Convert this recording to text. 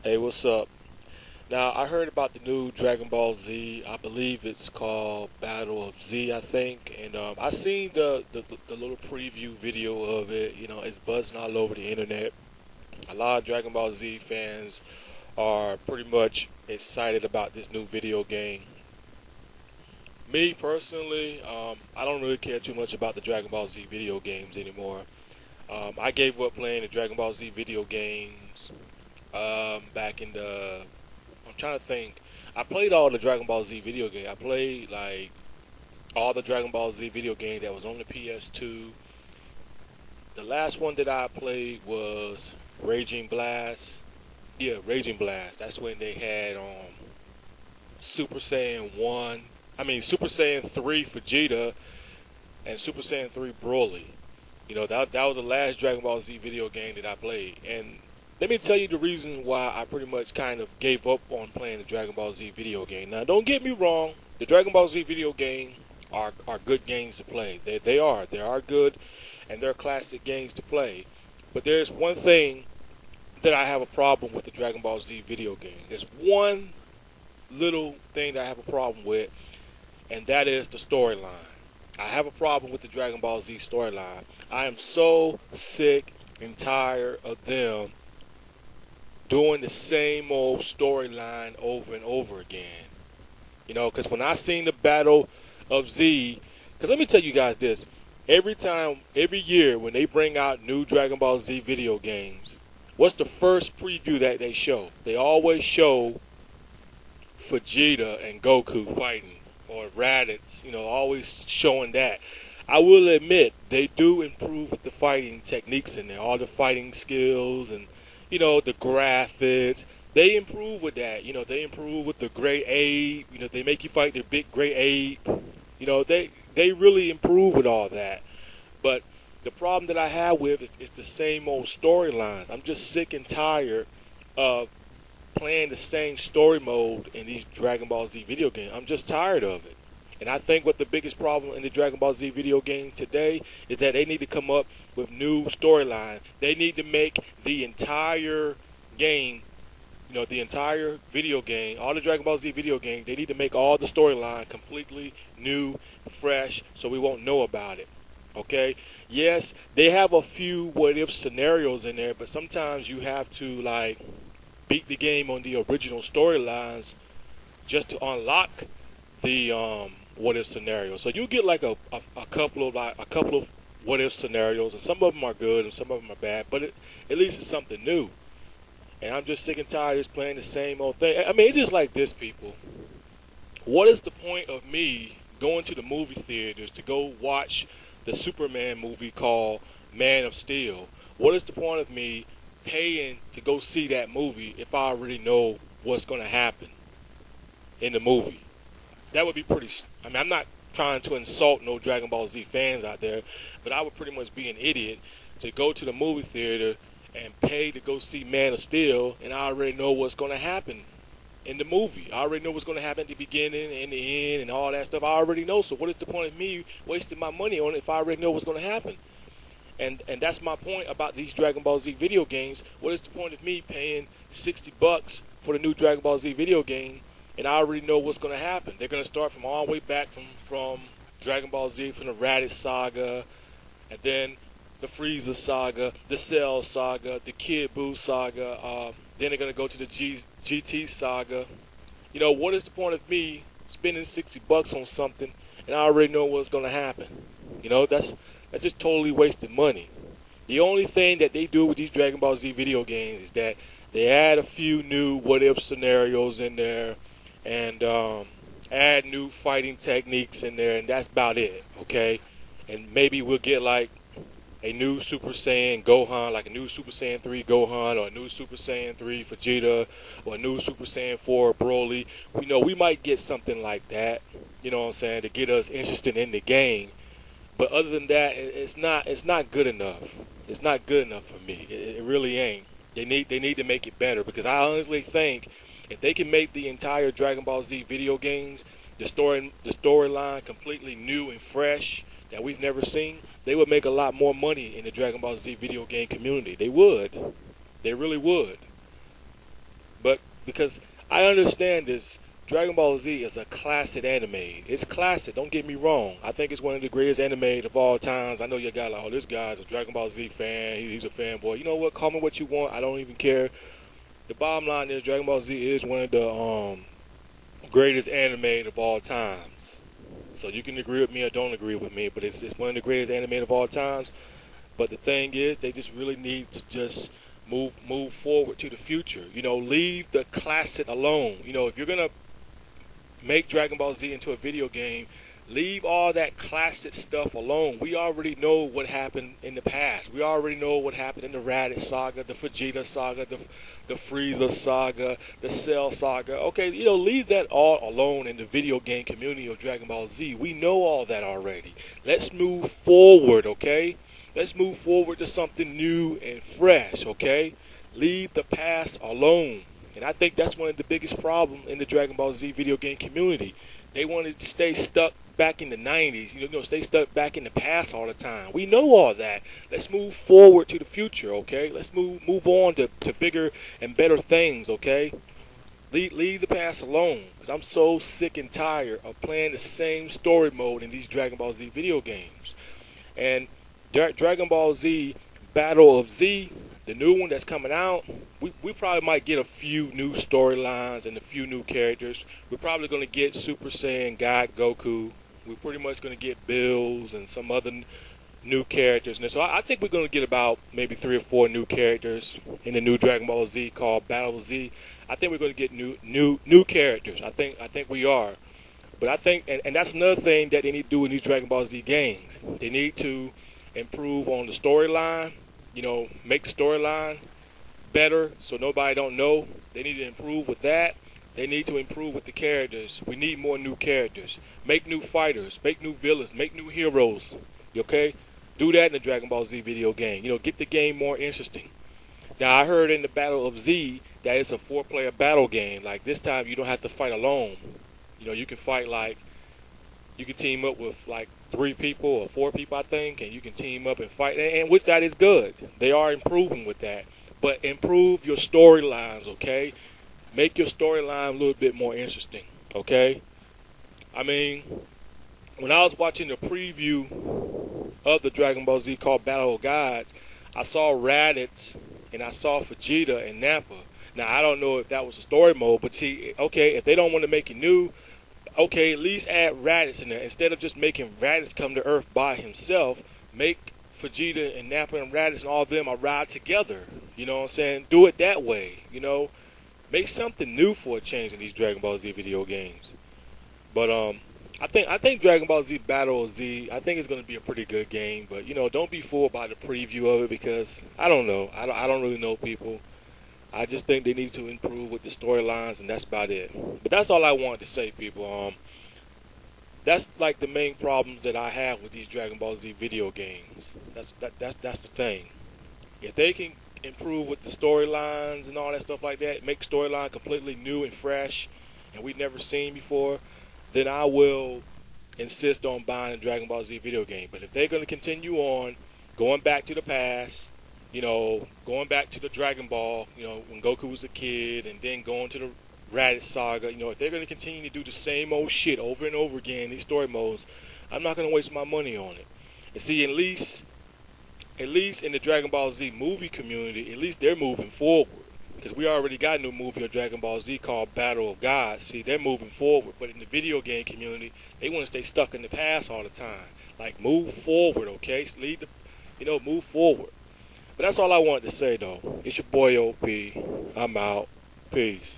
Hey, what's up? Now, I heard about the new Dragon Ball Z. I believe it's called Battle of Z, I think. And I seen the little preview video of it. It's buzzing all over the internet. A lot of Dragon Ball Z fans are pretty much excited about this new video game. Me, personally, I don't really care too much about the Dragon Ball Z video games anymore. I gave up playing the Dragon Ball Z video games back in the I'm trying to think. I played all the Dragon Ball Z video games. I played like all the Dragon Ball Z video games that was on the PS2. The last one that I played was Raging Blast. Yeah, Raging Blast. That's when they had Super Saiyan 1. I mean Super Saiyan 3 Vegeta and Super Saiyan 3 Broly. That was the last Dragon Ball Z video game that I played. And let me tell you the reason why I pretty much kind of gave up on playing the Dragon Ball Z video game. Now, don't get me wrong. The Dragon Ball Z video game are good games to play. They are. They are good, and they're classic games to play. But there's one thing that I have a problem with the Dragon Ball Z video game. There's one little thing that I have a problem with, and that is the storyline. I have a problem with the Dragon Ball Z storyline. I am so sick and tired of them doing the same old storyline over and over again. Because when I seen the Battle of Z, because let me tell you guys this, every year when they bring out new Dragon Ball Z video games, what's the first preview that they show? They always show Vegeta and Goku fighting, or Raditz, always showing that. I will admit, they do improve with the fighting techniques in there, all the fighting skills and the graphics. They improve with that. They improve with the Great Ape. They make you fight the big Great Ape. They really improve with all that. But the problem that I have with it is the same old storylines. I'm just sick and tired of playing the same story mode in these Dragon Ball Z video games. I'm just tired of it. And I think what the biggest problem in the Dragon Ball Z video games today is that they need to come up with new storyline. They need to make the entire game, the entire video game, all the Dragon Ball Z video games, they need to make all the storyline completely new, fresh, so we won't know about it. Okay? Yes, they have a few what-if scenarios in there, but sometimes you have to, beat the game on the original storylines just to unlock the what if scenario. So you get like a couple of what if scenarios, and some of them are good and some of them are bad, but at least it's something new. And I'm just sick and tired of just playing the same old thing. I mean, it's just like this, people. What is the point of me going to the movie theaters to go watch the Superman movie called Man of Steel? What is the point of me paying to go see that movie if I already know what's going to happen in the movie? That would be I'm not trying to insult no Dragon Ball Z fans out there, but I would pretty much be an idiot to go to the movie theater and pay to go see Man of Steel, and I already know what's going to happen in the movie. I already know what's going to happen at the beginning and the end and all that stuff. I already know, so what is the point of me wasting my money on it if I already know what's going to happen? And that's my point about these Dragon Ball Z video games. What is the point of me paying $60 for the new Dragon Ball Z video game, and I already know what's going to happen? They're going to start from all the way back from Dragon Ball Z, from the Raditz saga, and then the Frieza saga, the Cell saga, the Kid Buu saga. Then they're going to go to the GT saga. What is the point of me spending $60 on something, and I already know what's going to happen? That's just totally wasted money. The only thing that they do with these Dragon Ball Z video games is that they add a few new what-if scenarios in there, and add new fighting techniques in there, and that's about it, okay? And maybe we'll get like a new Super Saiyan Gohan, like a new Super Saiyan 3 Gohan, or a new Super Saiyan 3 Vegeta, or a new Super Saiyan 4 Broly. We might get something like that, to get us interested in the game. But other than that, it's not good enough. It's not good enough for me. It really ain't. They need to make it better, because I honestly think if they can make the entire Dragon Ball Z video games, the storyline completely new and fresh that we've never seen, they would make a lot more money in the Dragon Ball Z video game community. They would. They really would. because I understand this. Dragon Ball Z is a classic anime. It's classic. Don't get me wrong. I think it's one of the greatest anime of all times. I know you got like, oh, this guy's a Dragon Ball Z fan. He's a fanboy. You know what? Call me what you want. I don't even care. The bottom line is Dragon Ball Z is one of the greatest anime of all times. So you can agree with me or don't agree with me, but it's one of the greatest anime of all times. But the thing is, they just really need to just move forward to the future. You know, leave the classic alone. You know, if you're gonna make Dragon Ball Z into a video game, leave all that classic stuff alone. We already know what happened in the past. We already know what happened in the Raditz saga, the Vegeta saga, the Frieza saga, the Cell saga. Okay, you know, leave that all alone in the video game community of Dragon Ball Z. We know all that already. Let's move forward, okay? Let's move forward to something new and fresh, okay? Leave the past alone. And I think that's one of the biggest problems in the Dragon Ball Z video game community. They want to stay stuck back in the 90s, you know, stay stuck back in the past all the time. We know all that. Let's move forward to the future, okay? Let's move on to bigger and better things, okay? Leave the past alone, because I'm so sick and tired of playing the same story mode in these Dragon Ball Z video games. And Dragon Ball Z Battle of Z, the new one that's coming out, we probably might get a few new storylines and a few new characters. We're probably going to get Super Saiyan God Goku. We're pretty much going to get Bills and some other new characters. And so I think we're going to get about maybe 3 or 4 new characters in the new Dragon Ball Z called Battle of Z. I think we're going to get new characters. I think we are. But I think, and that's another thing that they need to do in these Dragon Ball Z games. They need to improve on the storyline. You know, make the storyline better so nobody don't know. They need to improve with that. They need to improve with the characters. We need more new characters. Make new fighters. Make new villains. Make new heroes. Okay? Do that in the Dragon Ball Z video game. You know, get the game more interesting. Now, I heard in the Battle of Z that it's a 4-player battle game. Like, this time you don't have to fight alone. You know, you can fight like, you can team up with like 3 people or 4 people, I think, and you can team up and fight, and which that is good. They are improving with that. But improve your storylines, okay? Make your storyline a little bit more interesting, okay? I mean, when I was watching the preview of the Dragon Ball Z called Battle of Gods, I saw Raditz and I saw Vegeta and Nappa. Now, I don't know if that was a story mode, but see, okay, if they don't want to make it new, okay, at least add Raditz in there. Instead of just making Raditz come to Earth by himself, make Vegeta and Nappa and Raditz and all of them ride together. You know what I'm saying? Do it that way, you know? Make something new for a change in these Dragon Ball Z video games. But I think Dragon Ball Z Battle of Z, I think it's going to be a pretty good game. But, you know, don't be fooled by the preview of it, because I don't know. I don't really know people. I just think they need to improve with the storylines, and that's about it. But that's all I wanted to say, people. That's like the main problems that I have with these Dragon Ball Z video games. That's the thing. If they can improve with the storylines and all that stuff like that, make storyline completely new and fresh, and we've never seen before, then I will insist on buying a Dragon Ball Z video game. But if they're going to continue on going back to the past, you know, going back to the Dragon Ball, you know, when Goku was a kid, and then going to the Raditz saga, you know, if they're going to continue to do the same old shit over and over again, these story modes, I'm not going to waste my money on it. And see, at least in the Dragon Ball Z movie community, at least they're moving forward. Because we already got a new movie of Dragon Ball Z called Battle of Gods. See, they're moving forward. But in the video game community, they want to stay stuck in the past all the time. Like, move forward, okay? Move forward. But that's all I wanted to say, though. It's your boy OP. I'm out. Peace.